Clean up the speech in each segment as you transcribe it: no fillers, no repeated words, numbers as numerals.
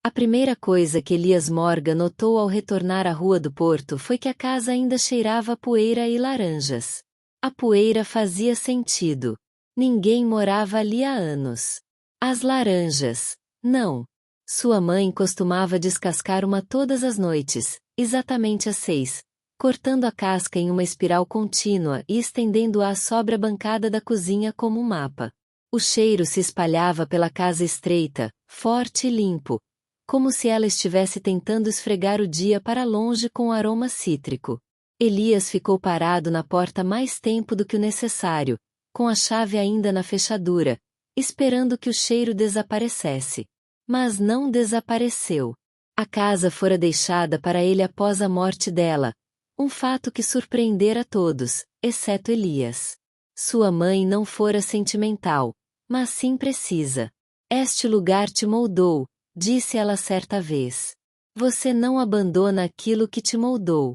A primeira coisa que Elias Morgan notou ao retornar à Rua do Porto foi que a casa ainda cheirava a poeira e laranjas. A poeira fazia sentido. Ninguém morava ali há anos. As laranjas, não. Sua mãe costumava descascar uma todas as noites, exatamente às 6, cortando a casca em uma espiral contínua e estendendo-a sobre a bancada da cozinha como um mapa. O cheiro se espalhava pela casa estreita, forte e limpo, como se ela estivesse tentando esfregar o dia para longe com aroma cítrico. Elias ficou parado na porta mais tempo do que o necessário, com a chave ainda na fechadura, esperando que o cheiro desaparecesse. Mas não desapareceu. A casa fora deixada para ele após a morte dela, um fato que surpreendera todos, exceto Elias. Sua mãe não fora sentimental, mas sim precisa. Este lugar te moldou, disse ela certa vez. Você não abandona aquilo que te moldou.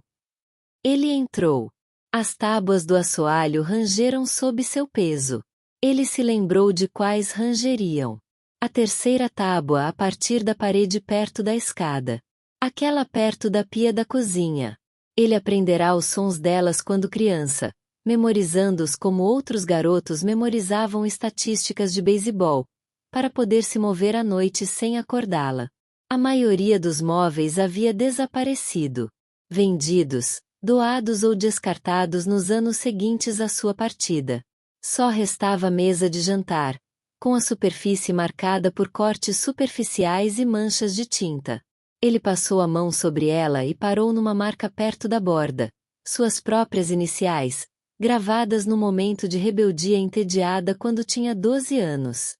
Ele entrou. As tábuas do assoalho rangeram sob seu peso. Ele se lembrou de quais rangeriam. A terceira tábua a partir da parede perto da escada. Aquela perto da pia da cozinha. Ele aprenderá os sons delas quando criança, memorizando-os como outros garotos memorizavam estatísticas de beisebol, para poder se mover à noite sem acordá-la. A maioria dos móveis havia desaparecido. Vendidos, doados ou descartados nos anos seguintes à sua partida. Só restava a mesa de jantar, com a superfície marcada por cortes superficiais e manchas de tinta. Ele passou a mão sobre ela e parou numa marca perto da borda, suas próprias iniciais, gravadas no momento de rebeldia entediada quando tinha 12 anos.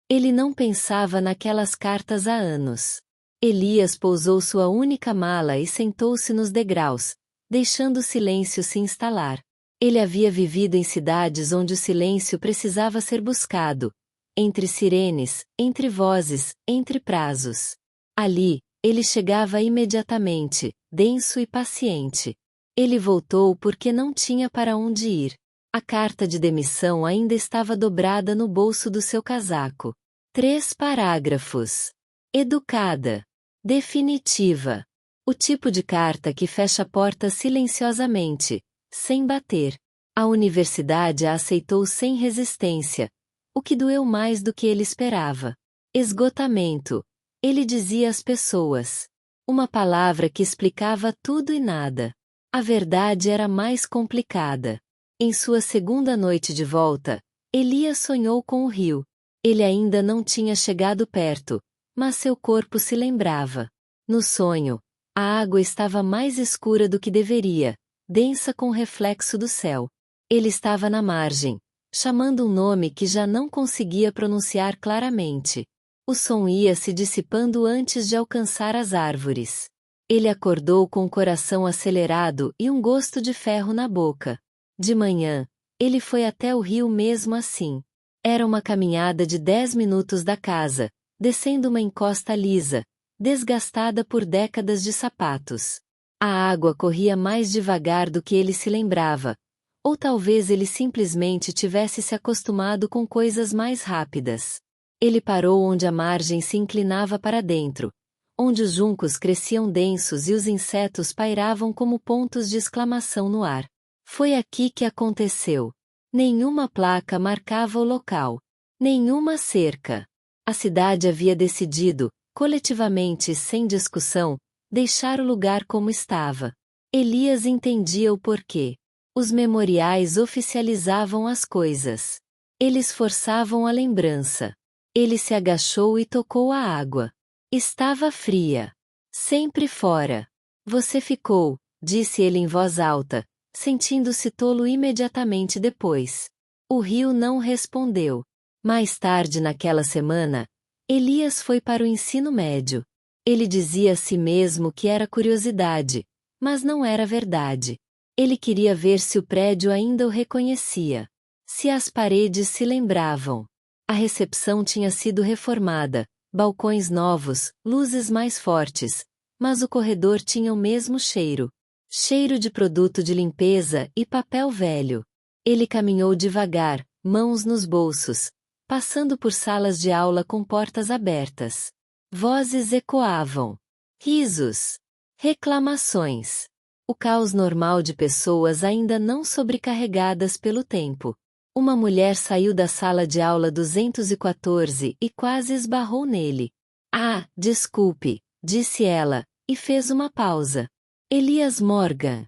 Ele não pensava naquelas cartas há anos. Elias pousou sua única mala e sentou-se nos degraus, deixando o silêncio se instalar. Ele havia vivido em cidades onde o silêncio precisava ser buscado, entre sirenes, entre vozes, entre prazos. Ali, ele chegava imediatamente, denso e paciente. Ele voltou porque não tinha para onde ir. A carta de demissão ainda estava dobrada no bolso do seu casaco. 3 parágrafos. Educada. Definitiva. O tipo de carta que fecha a porta silenciosamente, sem bater. A universidade a aceitou sem resistência, o que doeu mais do que ele esperava. Esgotamento. Ele dizia às pessoas. Uma palavra que explicava tudo e nada. A verdade era mais complicada. Em sua segunda noite de volta, Elias sonhou com o rio. Ele ainda não tinha chegado perto, mas seu corpo se lembrava. No sonho, a água estava mais escura do que deveria, densa com o reflexo do céu. Ele estava na margem, chamando um nome que já não conseguia pronunciar claramente. O som ia se dissipando antes de alcançar as árvores. Ele acordou com o coração acelerado e um gosto de ferro na boca. De manhã, ele foi até o rio mesmo assim. Era uma caminhada de 10 minutos da casa, descendo uma encosta lisa, desgastada por décadas de sapatos. A água corria mais devagar do que ele se lembrava, ou talvez ele simplesmente tivesse se acostumado com coisas mais rápidas. Ele parou onde a margem se inclinava para dentro, onde os juncos cresciam densos e os insetos pairavam como pontos de exclamação no ar. Foi aqui que aconteceu. Nenhuma placa marcava o local. Nenhuma cerca. A cidade havia decidido, coletivamente e sem discussão, deixar o lugar como estava. Elias entendia o porquê. Os memoriais oficializavam as coisas. Eles forçavam a lembrança. Ele se agachou e tocou a água. Estava fria. Sempre fora. Você ficou, disse ele em voz alta, sentindo-se tolo imediatamente depois. O rio não respondeu. Mais tarde naquela semana, Elias foi para o ensino médio. Ele dizia a si mesmo que era curiosidade, mas não era verdade. Ele queria ver se o prédio ainda o reconhecia. Se as paredes se lembravam. A recepção tinha sido reformada, balcões novos, luzes mais fortes, mas o corredor tinha o mesmo cheiro. Cheiro de produto de limpeza e papel velho. Ele caminhou devagar, mãos nos bolsos, passando por salas de aula com portas abertas. Vozes ecoavam. Risos. Reclamações. O caos normal de pessoas ainda não sobrecarregadas pelo tempo. Uma mulher saiu da sala de aula 214 e quase esbarrou nele. Ah, desculpe, disse ela, e fez uma pausa. Elias Morgan.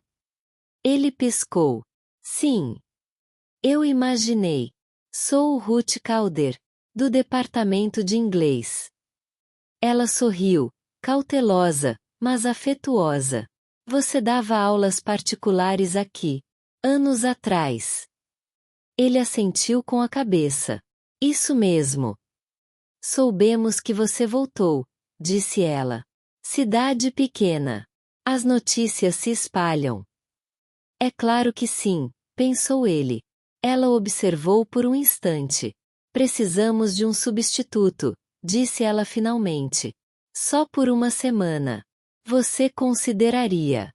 Ele piscou. Sim. Eu imaginei. Sou Ruth Calder, do departamento de inglês. Ela sorriu, cautelosa, mas afetuosa. Você dava aulas particulares aqui, anos atrás. Ele assentiu com a cabeça. Isso mesmo. Soubemos que você voltou, disse ela. Cidade pequena. As notícias se espalham. É claro que sim, pensou ele. Ela observou por um instante. Precisamos de um substituto, disse ela finalmente. Só por uma semana. Você consideraria?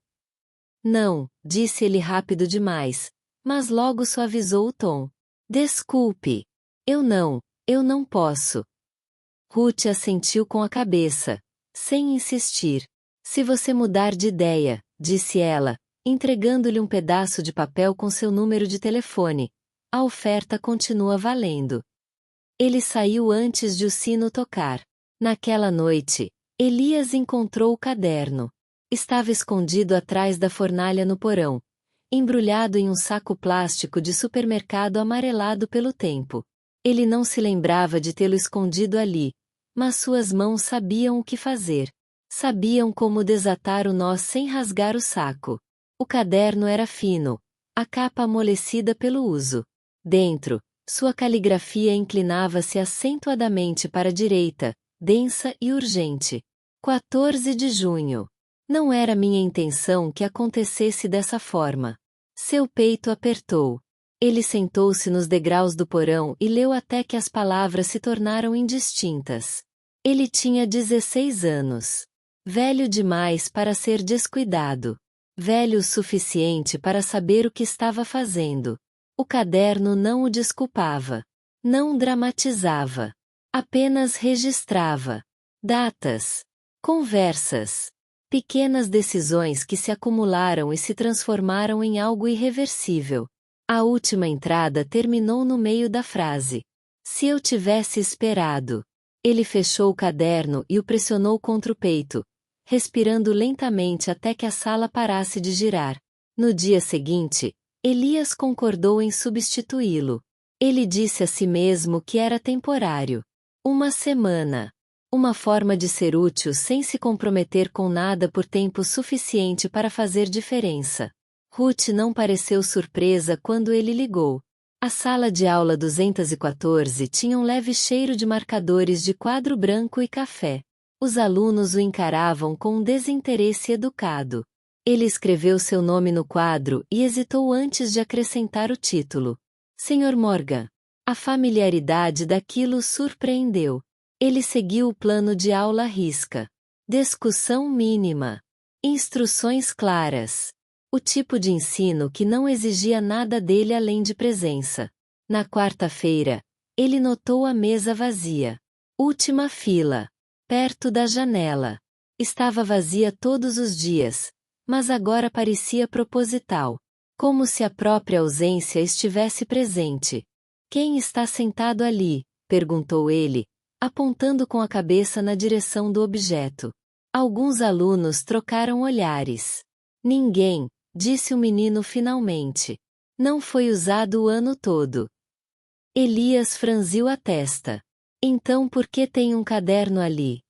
Não, disse ele rápido demais, mas logo suavizou o tom. Desculpe. Eu não posso. Ruth assentiu com a cabeça, sem insistir. Se você mudar de ideia, disse ela, entregando-lhe um pedaço de papel com seu número de telefone. A oferta continua valendo. Ele saiu antes de o sino tocar. Naquela noite, Elias encontrou o caderno. Estava escondido atrás da fornalha no porão, embrulhado em um saco plástico de supermercado amarelado pelo tempo. Ele não se lembrava de tê-lo escondido ali, mas suas mãos sabiam o que fazer. Sabiam como desatar o nó sem rasgar o saco. O caderno era fino, a capa amolecida pelo uso. Dentro, sua caligrafia inclinava-se acentuadamente para a direita, densa e urgente. 14 de junho. Não era minha intenção que acontecesse dessa forma. Seu peito apertou. Ele sentou-se nos degraus do porão e leu até que as palavras se tornaram indistintas. Ele tinha 16 anos. Velho demais para ser descuidado. Velho o suficiente para saber o que estava fazendo. O caderno não o desculpava. Não dramatizava. Apenas registrava. Datas. Conversas. Pequenas decisões que se acumularam e se transformaram em algo irreversível. A última entrada terminou no meio da frase. Se eu tivesse esperado. Ele fechou o caderno e o pressionou contra o peito, respirando lentamente até que a sala parasse de girar. No dia seguinte, Elias concordou em substituí-lo. Ele disse a si mesmo que era temporário. Uma semana. Uma forma de ser útil sem se comprometer com nada por tempo suficiente para fazer diferença. Ruth não pareceu surpresa quando ele ligou. A sala de aula 214 tinha um leve cheiro de marcadores de quadro branco e café. Os alunos o encaravam com um desinteresse educado. Ele escreveu seu nome no quadro e hesitou antes de acrescentar o título. Sr. Morgan. A familiaridade daquilo o surpreendeu. Ele seguiu o plano de aula à risca. Discussão mínima. Instruções claras. O tipo de ensino que não exigia nada dele além de presença. Na quarta-feira, ele notou a mesa vazia. Última fila. Perto da janela. Estava vazia todos os dias, mas agora parecia proposital. Como se a própria ausência estivesse presente. Quem está sentado ali? Perguntou ele, apontando com a cabeça na direção do objeto. Alguns alunos trocaram olhares. Ninguém, disse o menino finalmente. Não foi usado o ano todo. Elias franziu a testa. Então por que tem um caderno ali?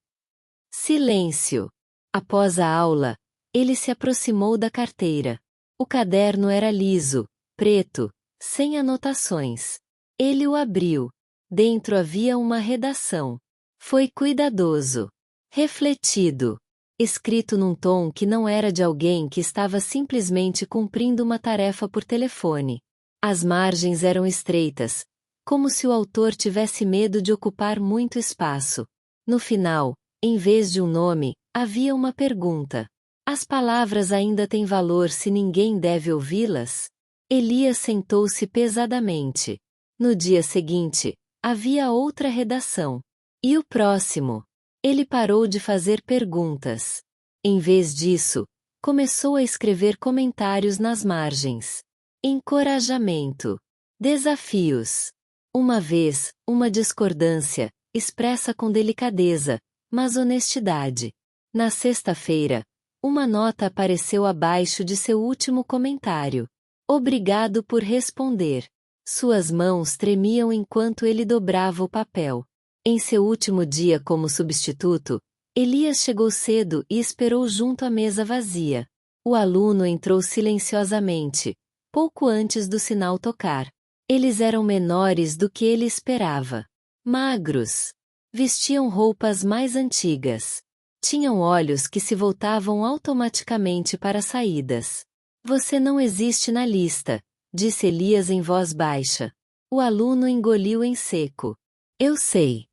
Silêncio. Após a aula, ele se aproximou da carteira. O caderno era liso, preto, sem anotações. Ele o abriu. Dentro havia uma redação. Foi cuidadoso. Refletido. Escrito num tom que não era de alguém que estava simplesmente cumprindo uma tarefa por telefone. As margens eram estreitas, como se o autor tivesse medo de ocupar muito espaço. No final, em vez de um nome, havia uma pergunta. As palavras ainda têm valor se ninguém deve ouvi-las? Elias sentou-se pesadamente. No dia seguinte, havia outra redação. E o próximo? Ele parou de fazer perguntas. Em vez disso, começou a escrever comentários nas margens. Encorajamento. Desafios. Uma vez, uma discordância, expressa com delicadeza, mas honestidade. Na sexta-feira, uma nota apareceu abaixo de seu último comentário. Obrigado por responder. Suas mãos tremiam enquanto ele dobrava o papel. Em seu último dia como substituto, Elias chegou cedo e esperou junto à mesa vazia. O aluno entrou silenciosamente, pouco antes do sinal tocar. Eles eram menores do que ele esperava. Magros. Vestiam roupas mais antigas. Tinham olhos que se voltavam automaticamente para saídas. Você não existe na lista, disse Elias em voz baixa. O aluno engoliu em seco. Eu sei.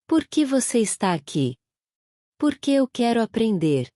Por que você está aqui? Porque eu quero aprender.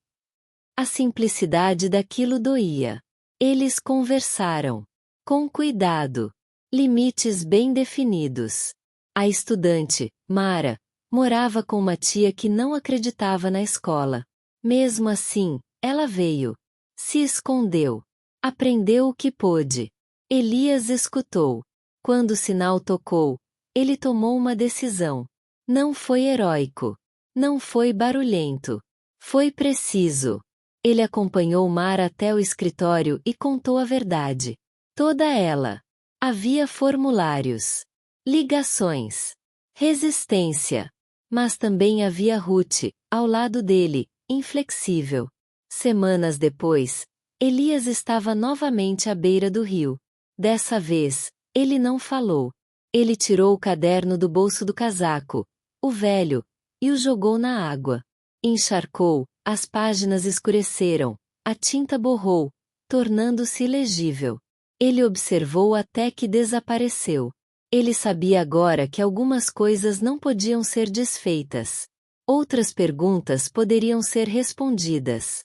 A simplicidade daquilo doía. Eles conversaram. Com cuidado. Limites bem definidos. A estudante, Mara, morava com uma tia que não acreditava na escola. Mesmo assim, ela veio. Se escondeu. Aprendeu o que pôde. Elias escutou. Quando o sinal tocou, ele tomou uma decisão. Não foi heróico. Não foi barulhento. Foi preciso. Ele acompanhou Mara até o escritório e contou a verdade. Toda ela. Havia formulários. Ligações. Resistência. Mas também havia Ruth, ao lado dele, inflexível. Semanas depois, Elias estava novamente à beira do rio. Dessa vez, ele não falou. Ele tirou o caderno do bolso do casaco, o velho, e o jogou na água. Encharcou, as páginas escureceram, a tinta borrou, tornando-se ilegível. Ele observou até que desapareceu. Ele sabia agora que algumas coisas não podiam ser desfeitas. Outras perguntas poderiam ser respondidas.